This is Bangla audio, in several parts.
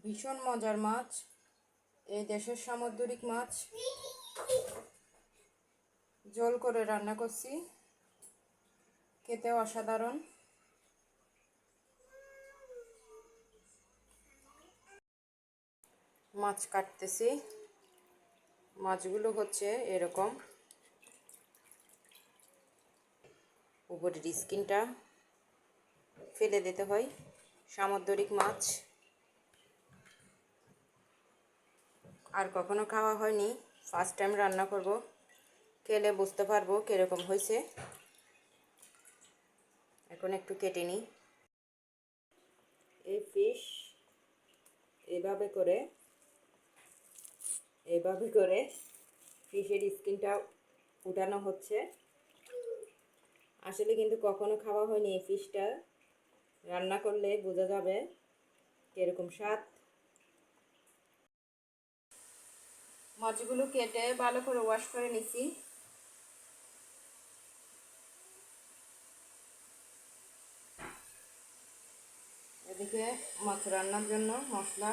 ভীষণ মজার মাছ, এই দেশের সামুদ্রিক মাছ। ঝোল করে রান্না করছি, খেতে অসাধারণ। মাছ কাটতেছি, মাছগুলো হচ্ছে এরকম, উপরের স্কিনটা ফেলে দিতে হয়। সামুদ্রিক মাছ আর কখনো খাওয়া হয়নি, ফার্স্ট টাইম রান্না করব, খেলে বুঝতে পারবো কীরকম হয়েছে। এখন একটু কেটে নিই। এই ফিশ এভাবে করে ফিশের স্কিনটা উঠানো হচ্ছে। আসলে কিন্তু কখনো খাওয়া হয়নি এই ফিশটা, রান্না করলে বোঝা যাবে কীরকম স্বাদ। মাছগুলো কেটে ভালো করে ওয়াশ করে নিছি। এদিকে মাছ রান্নার জন্য মশলা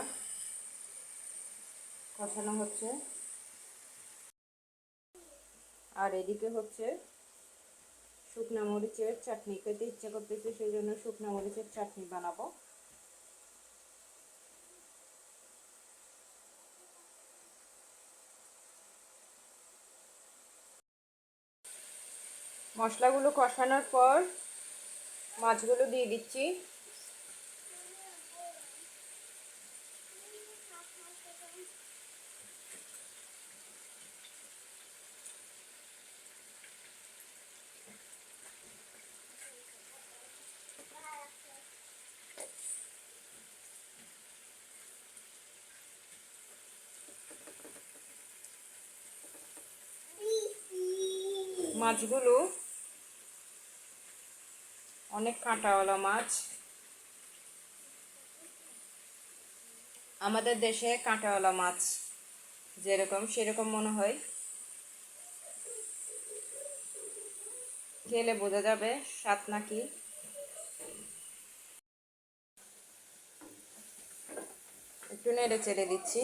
কষানো হচ্ছে, আর এদিকে হচ্ছে শুকনো মরিচের চাটনি খেতে ইচ্ছা করতেছে, সেই জন্য শুকনো মরিচের চাটনি বানাবো। মশলাগুলো কষানোর পর মাছগুলো দিয়ে দিচ্ছি। মাছগুলো অনেক কাঁটাওয়ালা মাছ, আমাদের দেশে কাঁটাওয়ালা মাছ যেরকম সেরকম মনে হয়, খেলে বোঝা যাবে স্বাদ নাকি। একটু নেড়ে চেড়ে দিচ্ছি।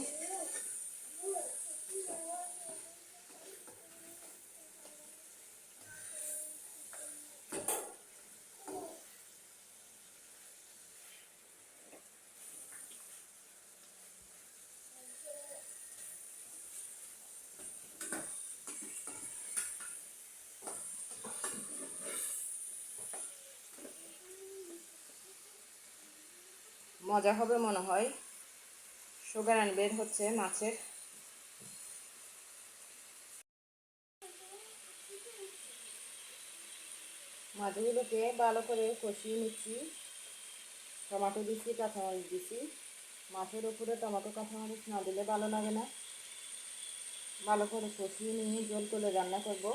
মজা হবে মনে হয়, সুগার বের হচ্ছে মাছের। মাছগুলোকে ভালো করে কষিয়ে নিচ্ছি। টমেটো দিচ্ছি, কাঁচামরিচ দিচ্ছি। মাছের উপরে টমেটো কাঁচামরিচ না দিলে ভালো লাগে না। ভালো করে কষিয়ে নিয়ে ঝোল করে রান্না করব।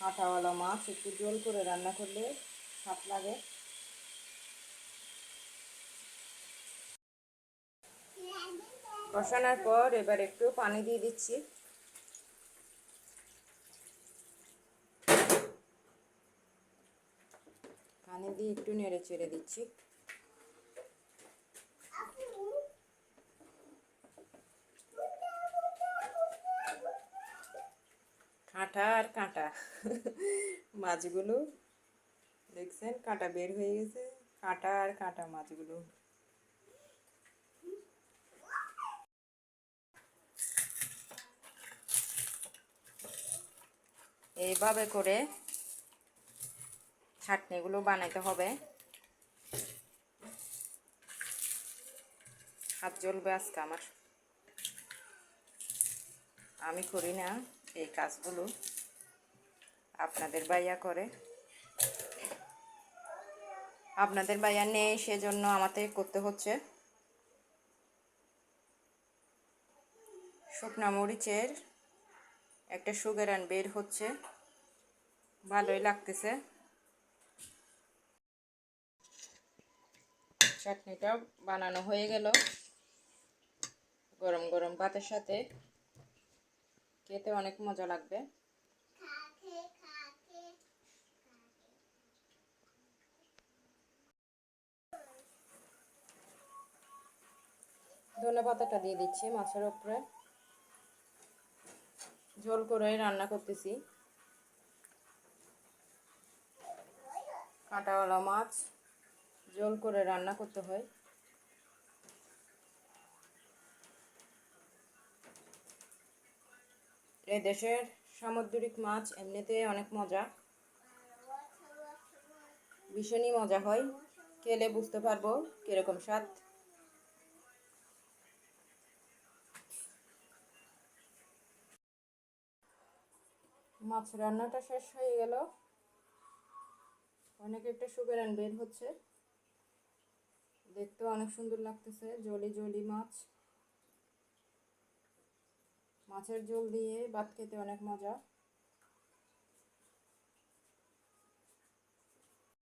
কাঁটাওয়ালা মাছ একটু ঝোল করে রান্না করলে স্বাদ লাগে। কষানোর পর এবার একটু পানি দিয়ে দিচ্ছি। পানি দিয়ে একটু নেড়ে চেড়ে দিচ্ছি। কাঁটা আর কাঁটা মাছগুলো দেখছেন, কাঁটা বের হয়ে গেছে, কাঁটা আর কাঁটা মাছগুলো। এইভাবে করে চাটনিগুলো বানাইতে হবে। হাত জ্বলবে আজকে আমার, আমি করি না এই কাজগুলো, আপনাদের ভাইয়া করে। আপনাদের ভাইয়া নেই, সেজন্য আমাকে করতে হচ্ছে। শুকনা মরিচের একটা সুগেরান বের হচ্ছে, ভালোই লাগতেছে। চাটনিটা বানানো হয়ে গেল, গরম গরম ভাতের সাথে খেতে অনেক মজা লাগবে। ধনেপাতাটা দিয়ে দিচ্ছি মাছের উপরে। ঝোল করে রান্না করতেছি। কাঁটাওয়ালা মাছ ঝোল করে রান্না করতে হয়। এই দেশের সামুদ্রিক মাছ এমনিতে অনেক মজা, ভীষণই মজা হয়। খেলে বুঝতে পারবো কিরকম স্বাদ। মাছ রান্নাটা শেষ হয়ে গেল। অনেক একটা সুগন্ধ বের হচ্ছে, দেখতেও অনেক সুন্দর লাগতেছে। জলি জলি মাছ, মাছের ঝোল দিয়ে ভাত খেতে অনেক মজা।